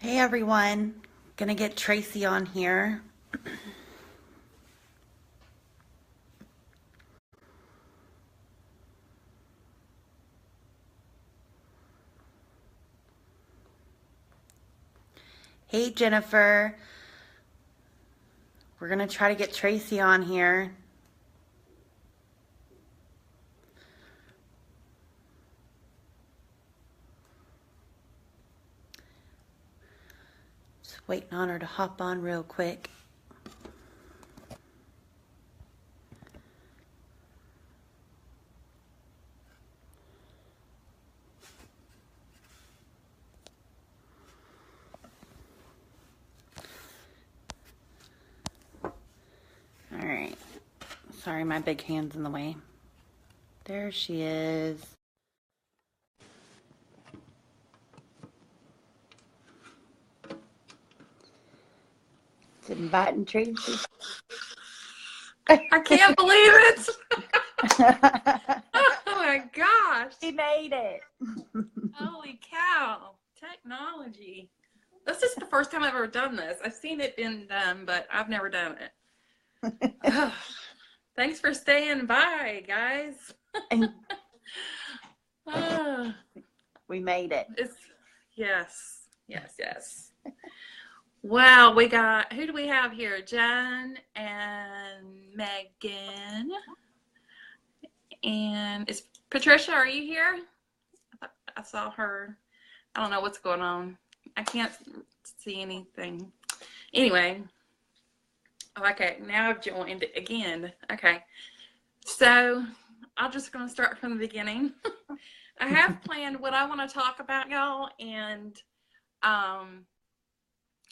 Hey everyone, gonna get Tracy on here. Hey Jennifer, we're gonna try to get Tracy on here. Just waiting on her to hop on real quick. All right, sorry my big hand's in the way. There she is. It's inviting Tracy. I can't believe it. Oh my gosh. She made it. Holy cow. Technology. This is the first time I've ever done this. I've seen it been done, but I've never done it. Thanks for staying by, guys. We made it. Yes. Wow, who do we have here? Jen and Megan. And is Patricia, are you here? I saw her. I don't know what's going on. I can't see anything. Anyway, okay, now I've joined again. Okay, so I'm just going to start from the beginning. I have planned what I want to talk about, y'all, and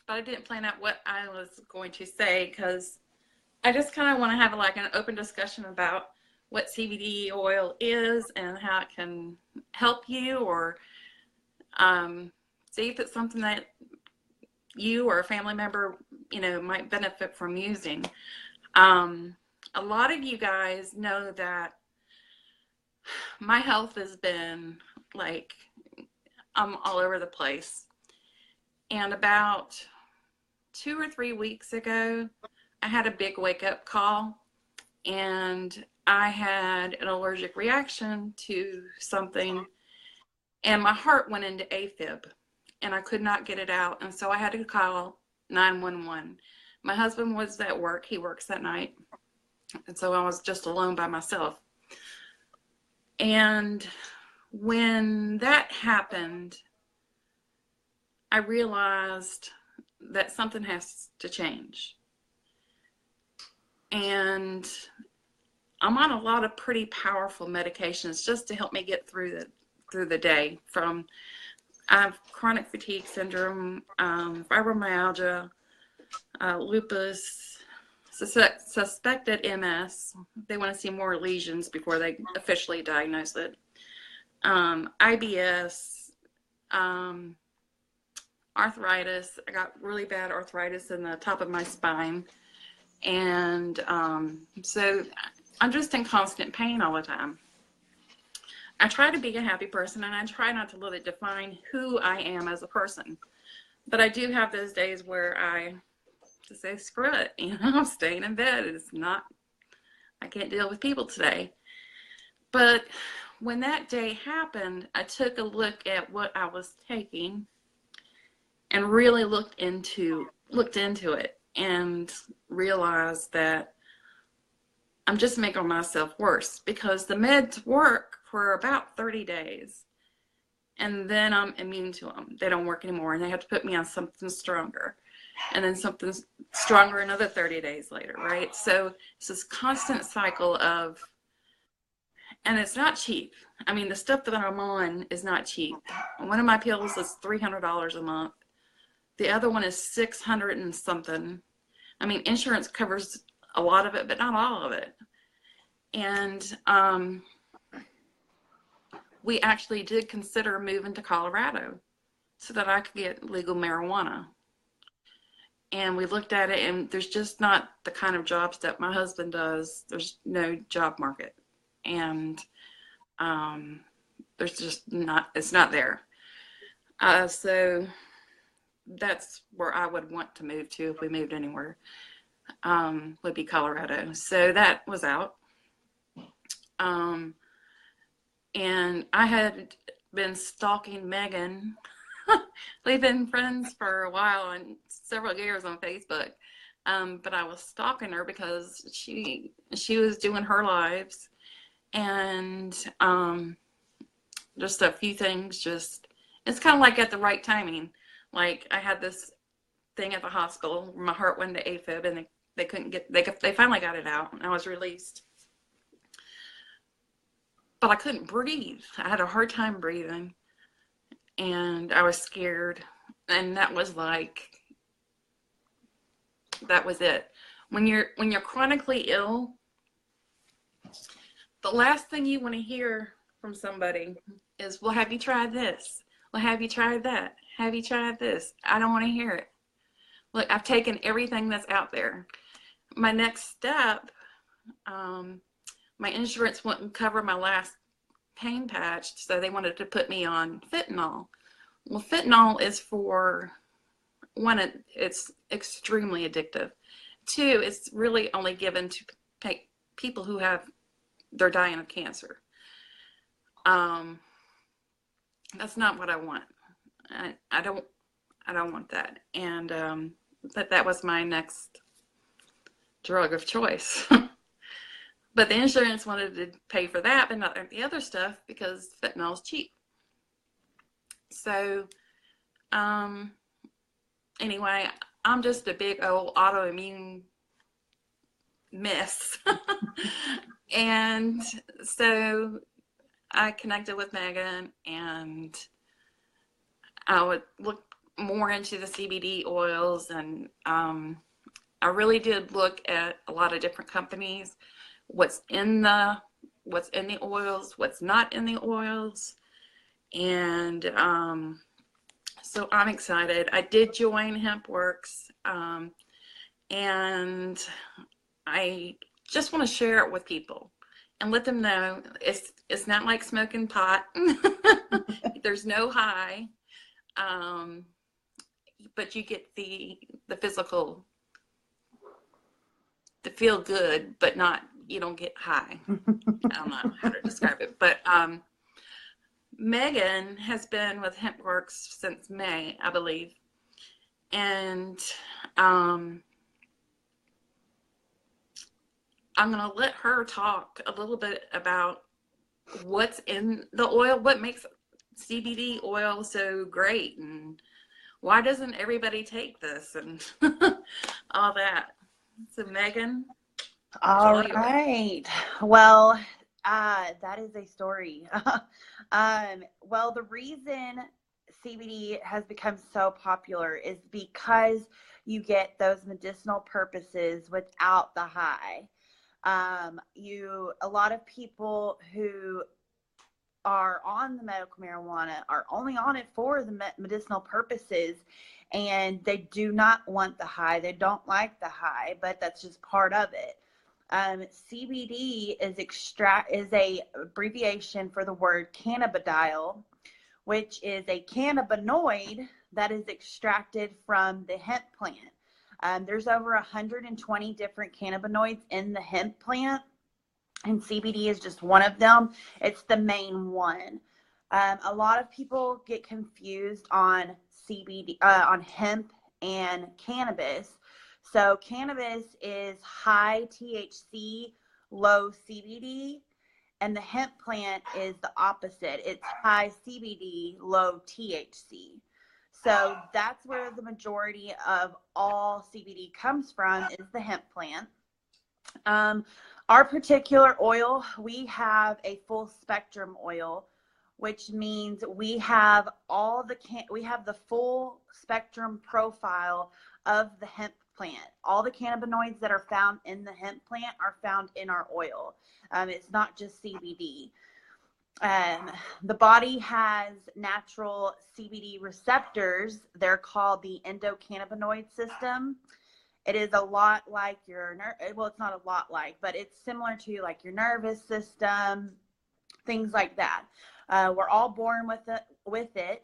but I didn't plan out what I was going to say because I just kind of want to have like an open discussion about what CBD oil is and how it can help you, or see if it's something that you or a family member, might benefit from using. A lot of you guys know that my health has been like, I'm all over the place. And about 2 or 3 weeks ago, I had a big wake up call, and I had an allergic reaction to something, and my heart went into AFib, and I could not get it out. And so I had to call 911. My husband was at work. He works that night. And so I was just alone by myself. And when that happened, I realized that something has to change. And I'm on a lot of pretty powerful medications just to help me get through the day. I have chronic fatigue syndrome, fibromyalgia, lupus, suspected MS. They want to see more lesions before they officially diagnose it. IBS, arthritis. I got really bad arthritis in the top of my spine. And so I'm just in constant pain all the time. I try to be a happy person, and I try not to let it define who I am as a person. But I do have those days where I just say, screw it, I'm staying in bed. I can't deal with people today. But when that day happened, I took a look at what I was taking and really looked into it and realized that I'm just making myself worse, because the meds work for about 30 days and then I'm immune to them. They don't work anymore, and they have to put me on something stronger, and then something stronger another 30 days later, right? So it's this constant cycle of, and it's not cheap. I mean, the stuff that I'm on is not cheap. One of my pills is $300 a month. The other one is 600 and something. I mean, insurance covers a lot of it, but not all of it. And we actually did consider moving to Colorado so that I could get legal marijuana. And we looked at it, and there's just not the kind of jobs that my husband does. There's no job market. And there's just not, it's not there. So that's where I would want to move to if we moved anywhere, would be Colorado. So that was out. And I had been stalking Megan. We've been friends for a while and several years on Facebook. But I was stalking her because she was doing her lives, and just a few things, just, it's kind of like at the right timing. Like, I had this thing at the hospital where my heart went to AFib, and they couldn't get, they finally got it out, and I was released. But I couldn't breathe. I had a hard time breathing, and I was scared, and that was it. When you're chronically ill, the last thing you want to hear from somebody is, well, have you tried this? Well, have you tried that? Have you tried this? I don't want to hear it. Look, I've taken everything that's out there. My next step, my insurance wouldn't cover my last pain patch, so they wanted to put me on fentanyl. Well, fentanyl is, for one, it's extremely addictive. Two, it's really only given to people who they're dying of cancer. That's not what I want. I don't want that. And but that was my next drug of choice. But the insurance wanted to pay for that, but not the other stuff, because fentanyl is cheap. So anyway, I'm just a big old autoimmune mess. And so I connected with Megan, and I would look more into the CBD oils, and I really did look at a lot of different companies, what's in the oils, what's not in the oils. And so I'm excited. I did join Hempworx, and I just want to share it with people and let them know it's not like smoking pot. There's no high, but you get the physical, the feel good, but not, you don't get high. I don't know how to describe it, but Megan has been with Hempworx since May, I believe, and I'm going to let her talk a little bit about what's in the oil, what makes CBD oil so great, and why doesn't everybody take this, and all that. So Megan. All right. Well, that is a story. Well, the reason CBD has become so popular is because you get those medicinal purposes without the high. A lot of people who are on the medical marijuana are only on it for the medicinal purposes, and they do not want the high. They don't like the high, but that's just part of it. CBD is a abbreviation for the word cannabidiol, which is a cannabinoid that is extracted from the hemp plant. There's over 120 different cannabinoids in the hemp plant, and CBD is just one of them. It's the main one. A lot of people get confused on CBD, on hemp and cannabis. So cannabis is high THC, low CBD, and the hemp plant is the opposite. It's high CBD, low THC. So that's where the majority of all CBD comes from, is the hemp plant. Our particular oil, we have a full spectrum oil, which means we have we have the full spectrum profile of the hemp plant. All the cannabinoids that are found in the hemp plant are found in our oil. It's not just CBD. The body has natural CBD receptors. They're called the endocannabinoid system. It is a lot like well, it's not a lot like, but it's similar to like your nervous system, things like that. We're all born with it.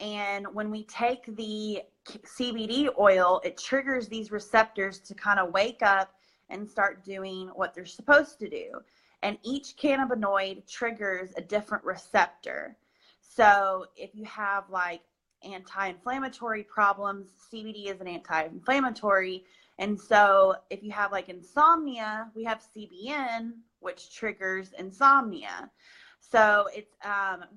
And when we take the CBD oil, it triggers these receptors to kind of wake up and start doing what they're supposed to do. And each cannabinoid triggers a different receptor. So if you have like anti-inflammatory problems, CBD is an anti-inflammatory. And so if you have like insomnia, we have CBN, which triggers insomnia. So it's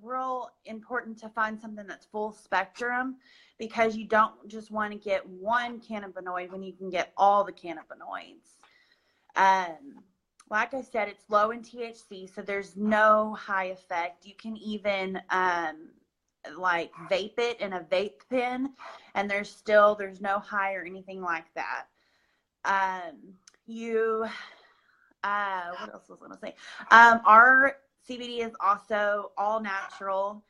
real important to find something that's full spectrum, because you don't just want to get one cannabinoid when you can get all the cannabinoids. Like I said, it's low in THC, so there's no high effect. You can even like vape it in a vape pen, and there's no high or anything like that. What else was I going to say? Our CBD is also all natural.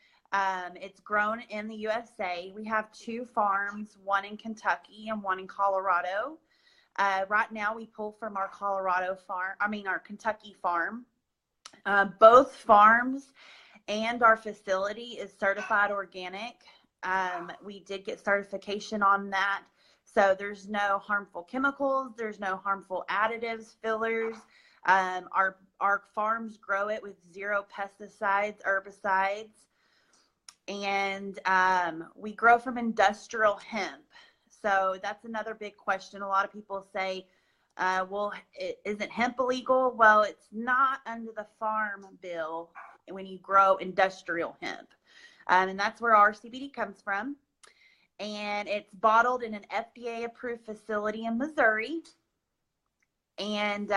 It's grown in the USA. We have 2 farms, one in Kentucky and one in Colorado. Right now we pull from our our Kentucky farm. Both farms and our facility is certified organic. We did get certification on that. So there's no harmful chemicals. There's no harmful additives, fillers. Our farms grow it with 0 pesticides, herbicides. And we grow from industrial hemp. So that's another big question. A lot of people say, well, isn't hemp illegal? Well, it's not under the farm bill when you grow industrial hemp. And that's where our CBD comes from. And it's bottled in an FDA approved facility in Missouri. And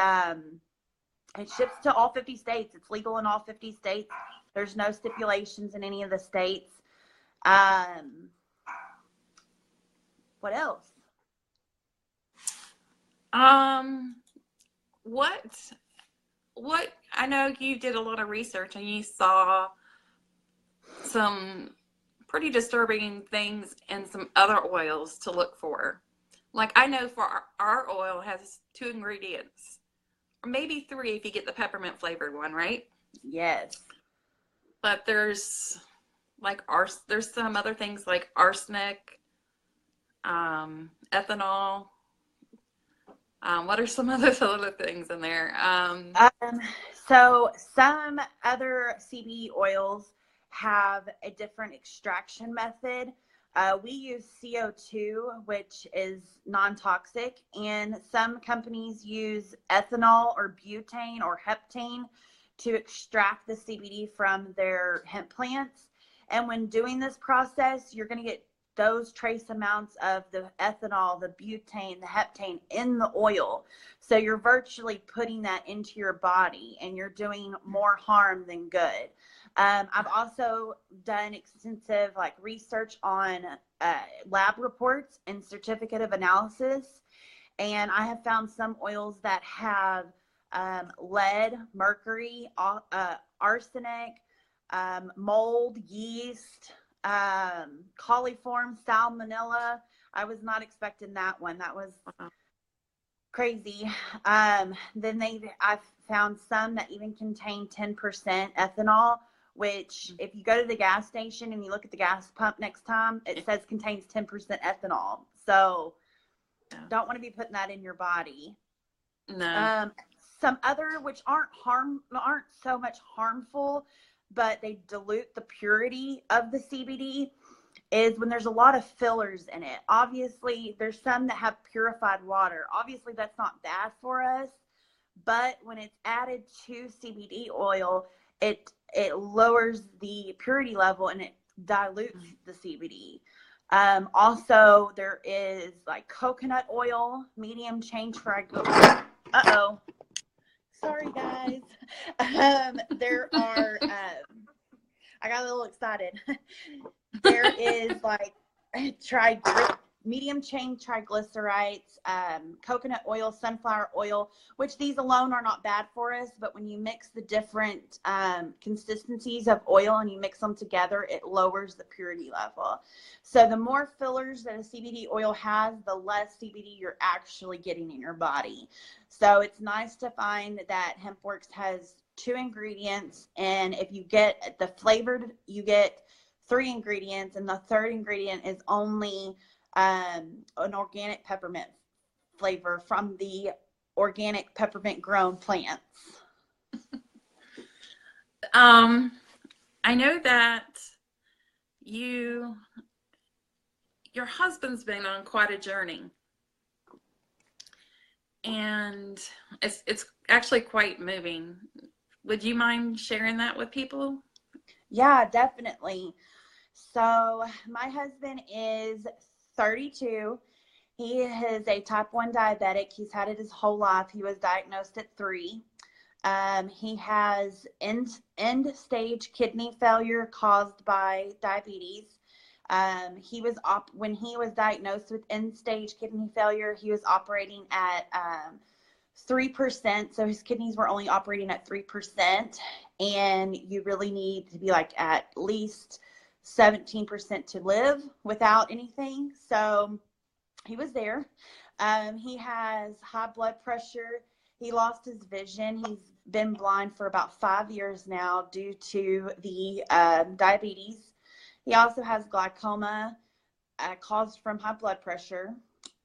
it ships to all 50 states. It's legal in all 50 states. There's no stipulations in any of the states. What else? What I know you did a lot of research and you saw some pretty disturbing things in some other oils to look for. Like I know for our oil has 2 ingredients, or maybe 3 if you get the peppermint flavored one, right? Yes. But there's like there's some other things like arsenic, ethanol. What are some other things in there? So some other CBD oils have a different extraction method. We use CO2, which is non-toxic, and some companies use ethanol or butane or heptane to extract the CBD from their hemp plants. And when doing this process, you're going to get those trace amounts of the ethanol, the butane, the heptane in the oil. So you're virtually putting that into your body, and you're doing more harm than good. I've also done extensive research on lab reports and certificate of analysis, and I have found some oils that have lead, mercury, arsenic, mold, yeast, coliform, salmonella. I was not expecting that one. That was crazy. Then I've found some that even contain 10% ethanol, which if you go to the gas station and you look at the gas pump next time, it says contains 10% ethanol. So don't want to be putting that in your body. No. Some other which aren't so much harmful, but they dilute the purity of the CBD, is when there's a lot of fillers in it. Obviously, there's some that have purified water. Obviously, that's not bad for us, but when it's added to CBD oil, it lowers the purity level and it dilutes the CBD. Also, there is coconut oil, medium chain triglycerides. Sorry, guys. There are, I got a little excited. There is medium chain triglycerides, coconut oil, sunflower oil, which these alone are not bad for us. But when you mix the different consistencies of oil and you mix them together, it lowers the purity level. So the more fillers that a CBD oil has, the less CBD you're actually getting in your body. So it's nice to find that Hempworx has 2 ingredients, and if you get the flavored, you get 3 ingredients, and the 3rd ingredient is only an organic peppermint flavor from the organic peppermint grown plants. I know that your husband's been on quite a journey, and it's actually quite moving. Would you mind sharing that with people? Yeah, definitely. So my husband is 32. He is a type 1 diabetic. He's had it his whole life. He was diagnosed at 3. He has end stage kidney failure caused by diabetes. When he was diagnosed with end stage kidney failure, he was operating at 3%. So his kidneys were only operating at 3. And you really need to be like at least 17% to live without anything. So he was there. He has high blood pressure. He lost his vision. He's been blind for about 5 years now due to the diabetes. He also has glaucoma caused from high blood pressure.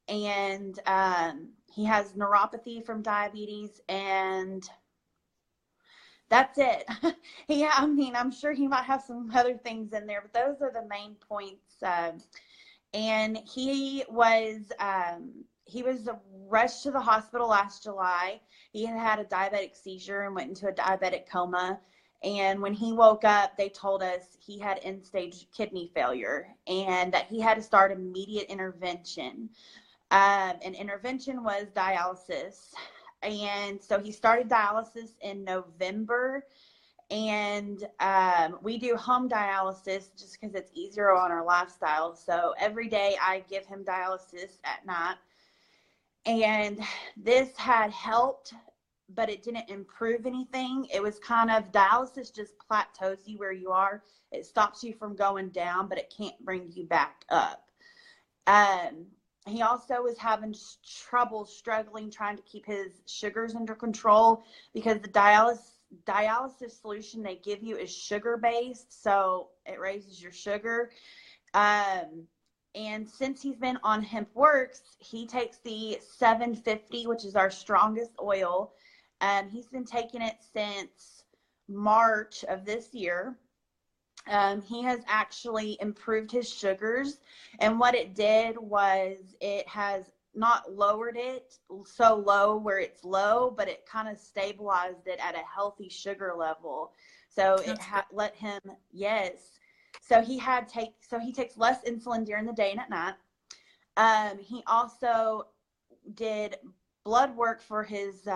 And he has neuropathy from diabetes, and that's it. I'm sure he might have some other things in there, but those are the main points. And he was rushed to the hospital last July. He had a diabetic seizure and went into a diabetic coma. And when he woke up, they told us he had end-stage kidney failure and that he had to start immediate intervention. And intervention was dialysis. And so he started dialysis in November. And we do home dialysis just because it's easier on our lifestyle. So every day I give him dialysis at night. And this had helped, but it didn't improve anything. It was kind of, dialysis just plateaus you where you are. It stops you from going down, but it can't bring you back up. He also was having struggling trying to keep his sugars under control because the dialysis solution they give you is sugar based, so it raises your sugar. And since he's been on Hempworx, he takes the 750, which is our strongest oil. He's been taking it since March of this year. He has actually improved his sugars, and what it did was it has not lowered it so low where it's low, but it kind of stabilized it at a healthy sugar level. So it let him, yes. So he takes less insulin during the day and at night. He also did blood work for his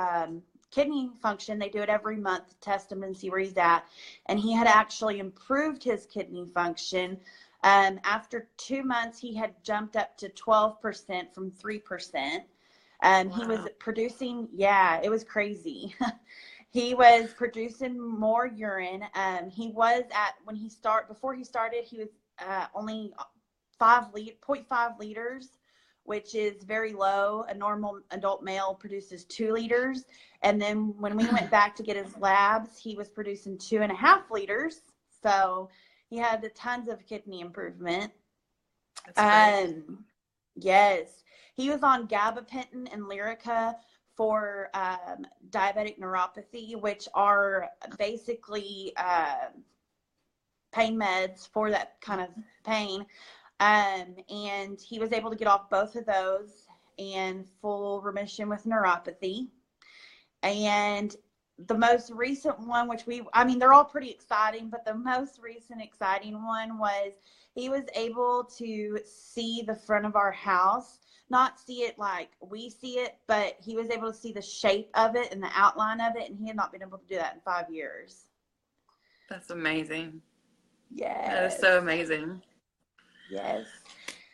kidney function. They do it every month to test him and see where he's at. And he had actually improved his kidney function. After 2 months, he had jumped up to 12% from 3%. Wow. He was producing, it was crazy. He was producing more urine. He was before he started, he was only 0.5 liters, which is very low. A normal adult male produces 2 liters. And then when we went back to get his labs, he was producing 2.5 liters. So he had tons of kidney improvement. That's great. Yes. He was on gabapentin and Lyrica for diabetic neuropathy, which are basically pain meds for that kind of pain. And he was able to get off both of those in full remission with neuropathy. And the most recent one, they're all pretty exciting, but the most recent exciting one was he was able to see the front of our house, not see it like we see it, but he was able to see the shape of it and the outline of it, and he had not been able to do that in 5 years. That's amazing. Yes. That is so amazing. Yes.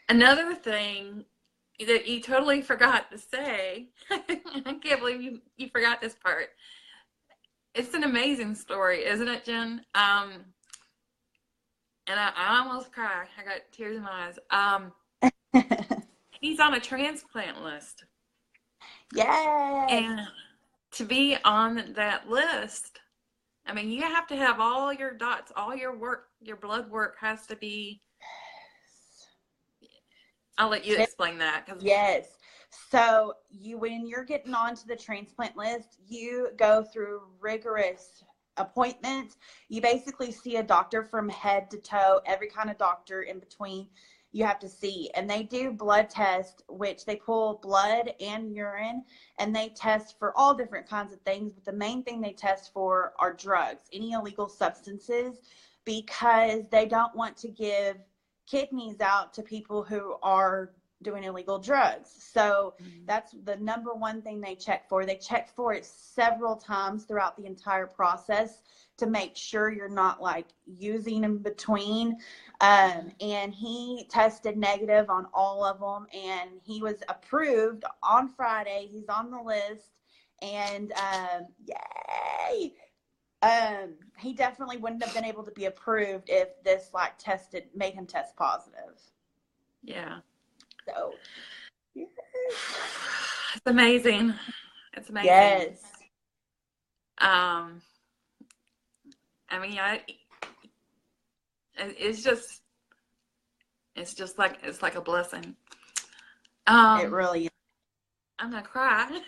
Another thing that you totally forgot to say, I can't believe you forgot this part. It's an amazing story, isn't it, Jen? And I almost cried. I got tears in my eyes. He's on a transplant list. Yes. And to be on that list, I mean, you have to have all your dots, all your work, your blood work has to be I'll let you explain that. Yes. So when you're getting onto the transplant list, you go through rigorous appointments. You basically see a doctor from head to toe, every kind of doctor in between you have to see. And they do blood tests, which they pull blood and urine, and they test for all different kinds of things. But the main thing they test for are drugs, any illegal substances, because they don't want to give kidneys out to people who are doing illegal drugs. So that's the number one thing they check for. They check for it several times throughout the entire process to make sure you're not like using in between. And he tested negative on all of them, and he was approved on Friday. He's on the list, and yay! He definitely wouldn't have been able to be approved if this like made him test positive. Yeah. So yes. It's amazing. It's amazing. Yes. I mean, it's just like a blessing. It really is. I'm gonna cry.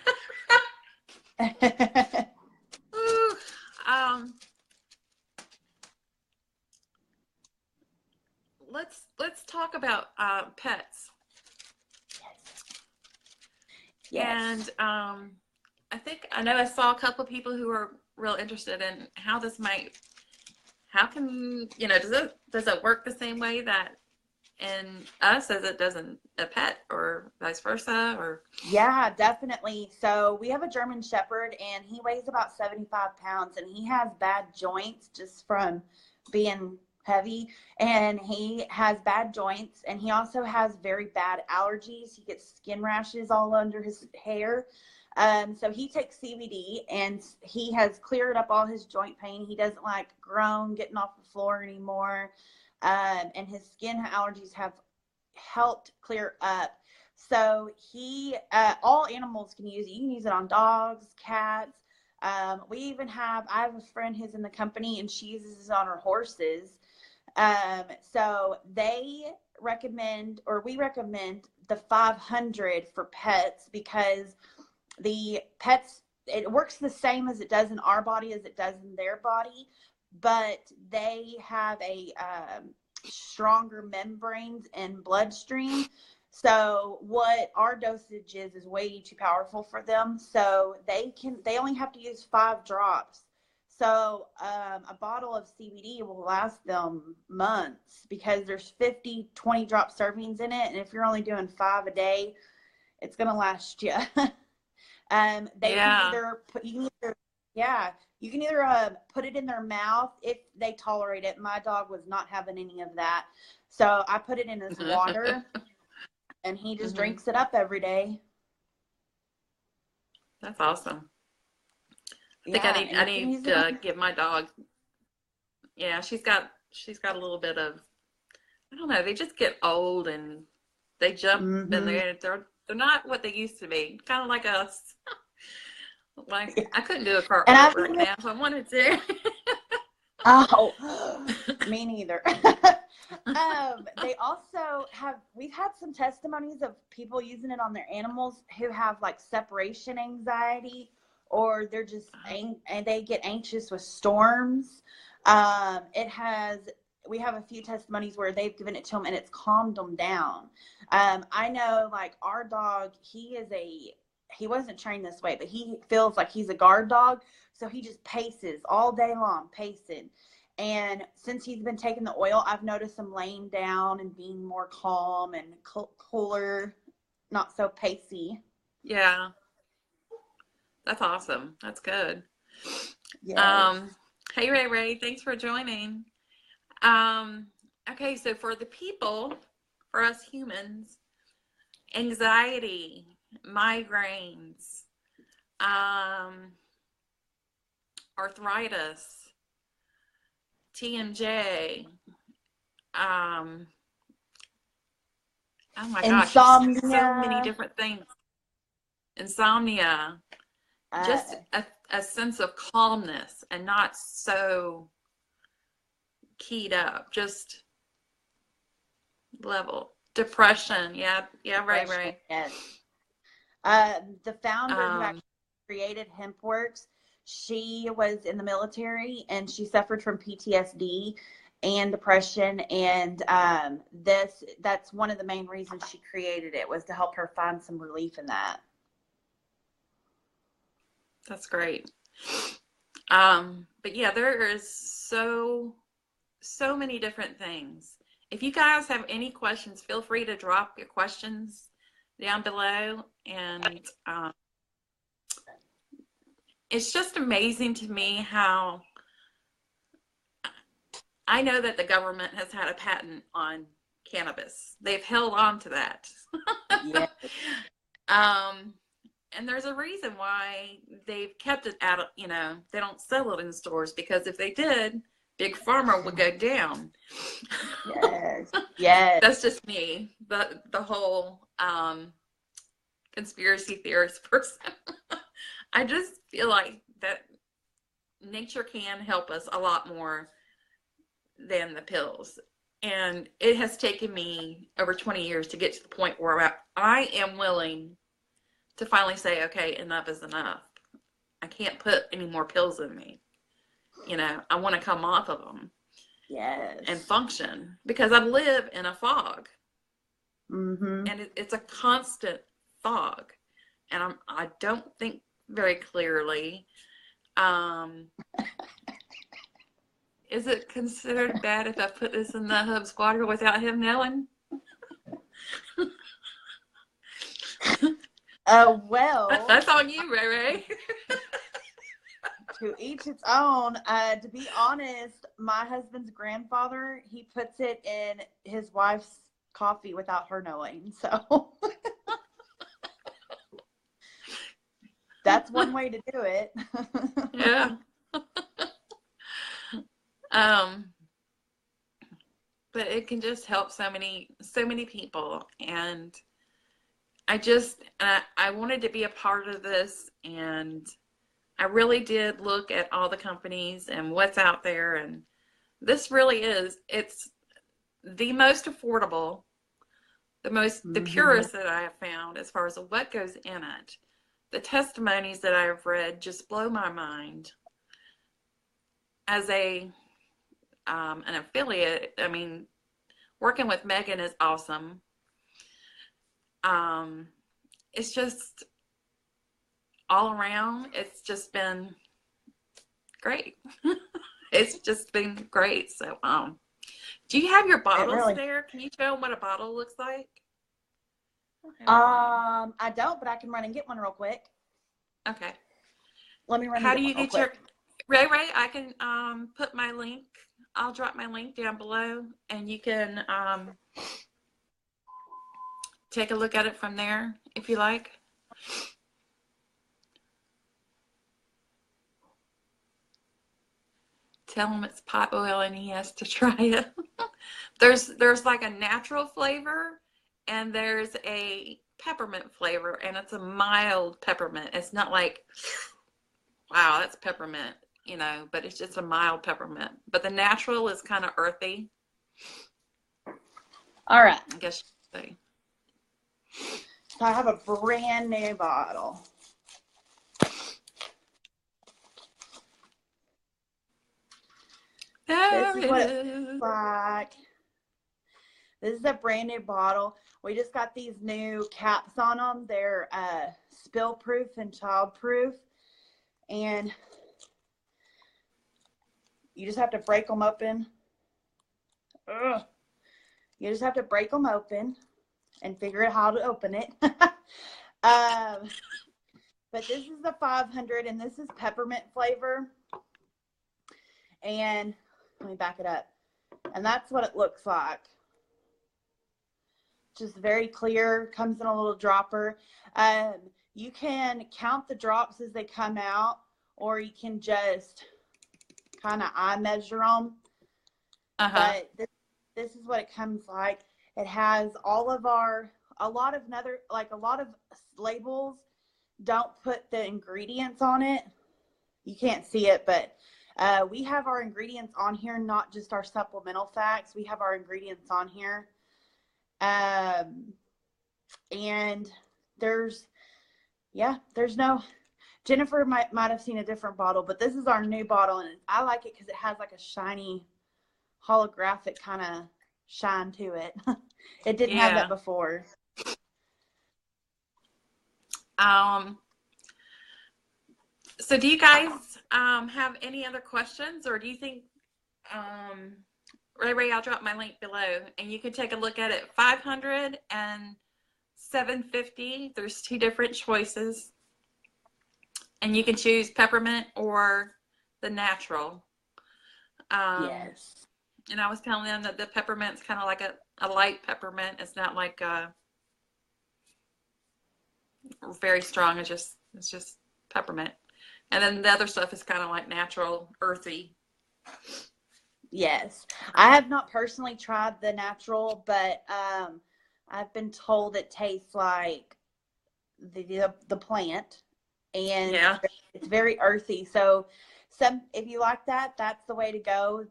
Ooh, let's talk about pets. Yes. And I know I saw a couple of people who are real interested in how can does it work the same way that in us as it does in a pet, or vice versa? Or yeah, definitely. So we have a German Shepherd, and he weighs about 75 pounds, and he has bad joints just from being heavy, and he has bad joints, and he also has very bad allergies. He gets skin rashes all under his hair. So he takes CBD, and he has cleared up all his joint pain. He doesn't like groan getting off the floor anymore. And his skin allergies have helped clear up. So all animals can use it. You can use it on dogs, cats. I have a friend who's in the company, and she uses it on her horses. So we recommend the 500 for pets, because the pets, it works the same as it does in our body as it does in their body, but they have a stronger membranes and bloodstream. So what our dosage is way too powerful for them. So they only have to use 5 drops. So a bottle of CBD will last them months, because there's 20 drop servings in it. And if you're only doing 5 a day, it's going to last you. You can either put it in their mouth if they tolerate it. My dog was not having any of that. So I put it in his water, and he just drinks it up every day. That's awesome. I think I need to give my dog. Yeah, she's got a little bit of, I don't know, they just get old and they jump and they're not what they used to be. Kind of like us. Like I couldn't do a cartwheel right now if I wanted to. Oh, me neither. They also we've had some testimonies of people using it on their animals who have like separation anxiety, or they're just and they get anxious with storms. We have a few testimonies where they've given it to them and it's calmed them down. I know, like our dog, he wasn't trained this way, but he feels like he's a guard dog. So he just paces all day long, pacing. And since he's been taking the oil, I've noticed him laying down and being more calm and cooler, not so pacey. Yeah. That's awesome. That's good. Yes. Hey, Ray, thanks for joining. Okay, so for the people, for us humans, anxiety, migraines, arthritis, TMJ, oh my gosh, insomnia. So many different things. Insomnia, just a sense of calmness and not so keyed up, just level. Depression. Yeah. Yeah. Right. Depression. Right. Yes. The founder who Um, actually created Hempworx, she was in the military and she suffered from PTSD and depression. And that's one of the main reasons she created it, was to help her find some relief in that. that's great. But yeah, there is so many different things. If you guys have any questions, feel free to drop your questions down below. And it's just amazing to me how I know that the government has had a patent on cannabis. They've held on to that. Yeah. And there's a reason why they've kept it out of, they don't sell it in stores, because if they did, Big Pharma would go down. Yes. Yes. That's just me, the whole conspiracy theorist person. I just feel like that nature can help us a lot more than the pills. And it has taken me over 20 years to get to the point where I am willing to finally say, okay, enough is enough. I can't put any more pills in me. I want to come off of them. Yes. And function, because I live in a fog. Mm-hmm. And it's a constant fog. And I don't think very clearly. Is it considered bad if I put this in the hub's water without him knowing? Well, That's on you, Ray Ray. To each its own. To be honest, my husband's grandfather, he puts it in his wife's coffee without her knowing. So that's one way to do it. Yeah. But it can just help so many people. And I wanted to be a part of this, and I really did look at all the companies and what's out there, and this really it's the most affordable, the purest that I have found as far as what goes in it. The testimonies that I have read just blow my mind. As an affiliate, I mean, working with Megan is awesome. It's just all around, it's just been great. It's just been great. So, do you have your bottles there? Can you tell them what a bottle looks like? I don't, but I can run and get one real quick. Okay. Let me run. How do you get your Ray? I can put my link. I'll drop my link down below, and you can take a look at it from there if you like. Tell him it's pot oil and he has to try it. There's like a natural flavor, and there's a peppermint flavor, and it's a mild peppermint. It's not like, wow, that's peppermint, but it's just a mild peppermint. But the natural is kind of earthy. All right. I guess you could say. So I have a brand new bottle. This is what it looks like. This is a brand new bottle. We just got these new caps on them. They're spill proof and child proof. And you just have to break them open. Ugh. You just have to break them open and figure out how to open it. But this is the 500, and this is peppermint flavor. And let me back it up. And that's what it looks like. Just very clear, comes in a little dropper. You can count the drops as they come out, or you can just kind of eye measure them. But this is what it comes like. It has all of a lot of labels don't put the ingredients on it. You can't see it, but we have our ingredients on here, not just our supplemental facts. We have our ingredients on here. And there's no, Jennifer might have seen a different bottle, but this is our new bottle, and I like it because it has like a shiny holographic kind of shine to it. It didn't have that Yeah. before. So do you guys have any other questions, or do you think, Ray, I'll drop my link below, and you can take a look at it. 500 and 750. There's 2 different choices, and you can choose peppermint or the natural. Yes. And I was telling them that the peppermint's kind of like a light peppermint. It's not like very strong. It's just peppermint. And then the other stuff is kind of like natural, earthy. Yes. I have not personally tried the natural, but I've been told it tastes like the plant, and Yeah. it's very earthy. So if you like that, that's the way to go.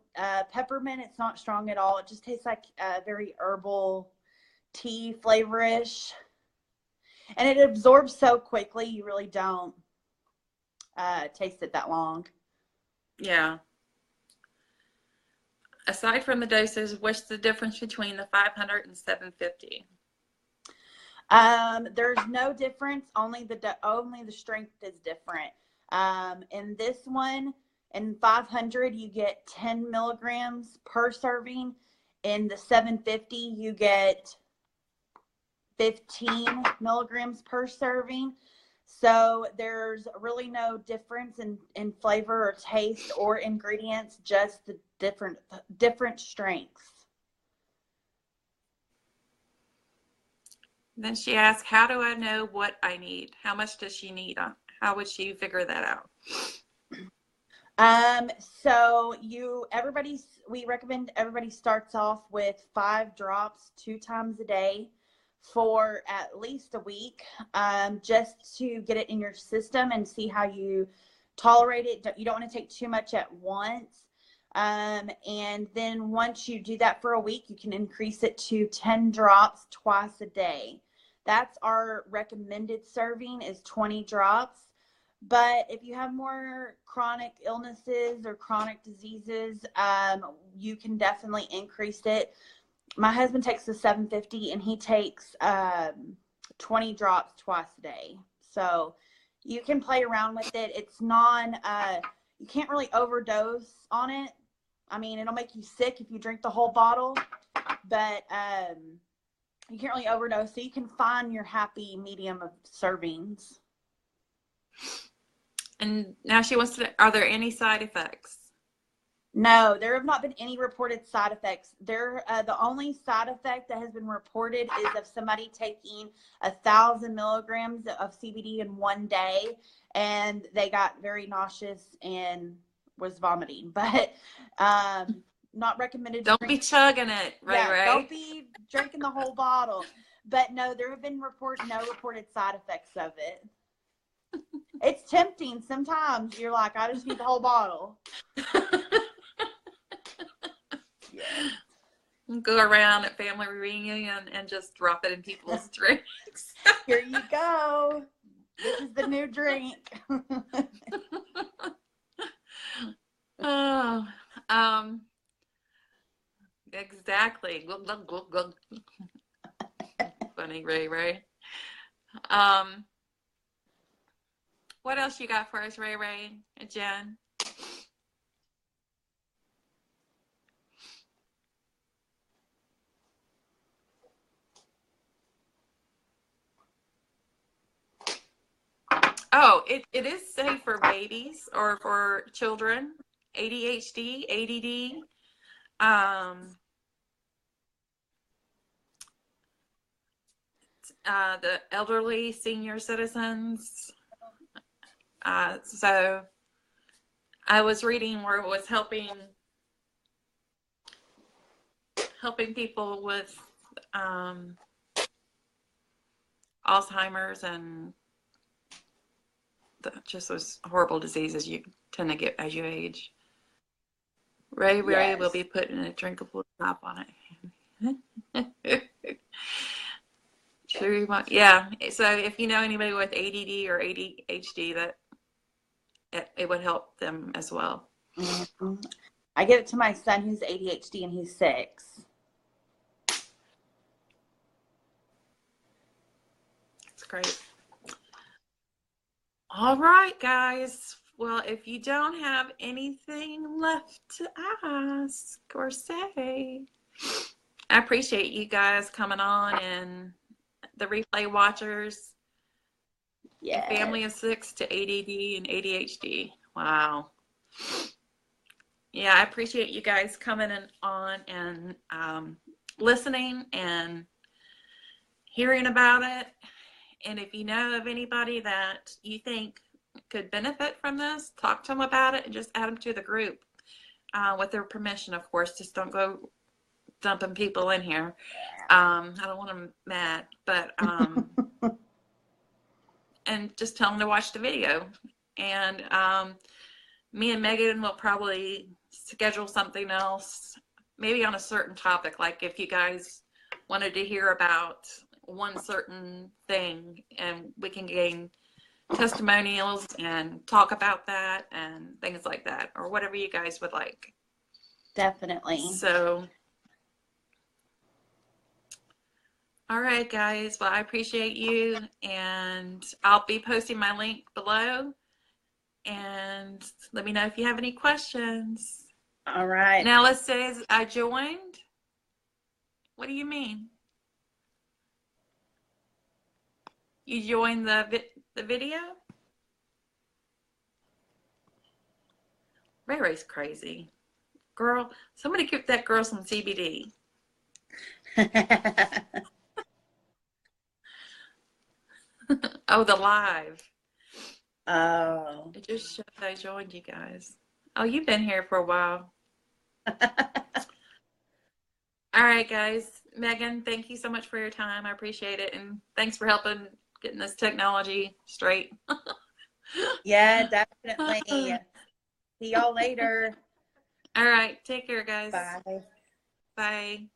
Peppermint, it's not strong at all. It just tastes like very herbal tea flavorish, and it absorbs so quickly. You really don't taste it that long. Yeah. Aside from the doses, what's the difference between the 500 and 750? There's no difference. Only the strength is different. In this one, in 500, you get 10 milligrams per serving. In the 750, you get 15 milligrams per serving. So there's really no difference in flavor or taste or ingredients, just the different strengths. Then she asked, how do I know what I need? How much does she need? How would she figure that out? So we recommend everybody starts off with 5 drops 2 times a day for at least a week, just to get it in your system and see how you tolerate it. You don't want to take too much at once. And then once you do that for a week, you can increase it to 10 drops twice a day. That's our recommended serving, is 20 drops. But if you have more chronic illnesses or chronic diseases, you can definitely increase it. My husband takes the 750, and he takes 20 drops twice a day. So you can play around with it. It's you can't really overdose on it. I mean, it'll make you sick if you drink the whole bottle, but you can't really overdose. So you can find your happy medium of servings. And now she wants to know, are there any side effects? No, there have not been any reported side effects. The only side effect that has been reported is of somebody taking 1,000 milligrams of CBD in one day, and they got very nauseous and was vomiting. But not recommended. Don't be chugging it, Ray. Don't be drinking the whole bottle. But no, there have been no reported side effects of it. It's tempting sometimes. You're like, I just need the whole bottle. Yeah. Go around at family reunion and just drop it in people's drinks. Here you go. This is the new drink. Oh, exactly. Funny, Ray. What else you got for us, Ray and Jen? Oh, it is safe for babies or for children, ADHD, ADD, the elderly, senior citizens. So I was reading where it was helping people with Alzheimer's and just those horrible diseases you tend to get as you age. Ray will be putting a drinkable top on it. Yeah. So if you know anybody with ADD or ADHD, that it would help them as well. Mm-hmm. I give it to my son who's ADHD and he's 6. That's great. All right, guys. Well, if you don't have anything left to ask or say, I appreciate you guys coming on and the replay watchers. Yeah. A family of 6 to ADD and ADHD. Wow. Yeah, I appreciate you guys coming on and listening and hearing about it. And if you know of anybody that you think could benefit from this, talk to them about it and just add them to the group with their permission, of course. Just don't go dumping people in here. I don't want them mad, but and just tell them to watch the video. And me and Megan will probably schedule something else, maybe on a certain topic. Like if you guys wanted to hear about one certain thing, and we can gain testimonials and talk about that and things like that, or whatever you guys would like. Definitely. So, all right, guys. Well, I appreciate you, and I'll be posting my link below. And let me know if you have any questions. All right. Now, let's say I joined. What do you mean? You joined the video? Ray Ray's crazy. Girl, somebody give that girl some CBD. Oh, the live. Oh. It just showed I joined you guys. Oh, you've been here for a while. All right, guys. Megan, thank you so much for your time. I appreciate it. And thanks for helping getting this technology straight. Yeah, definitely. See y'all later. All right. Take care, guys. Bye. Bye.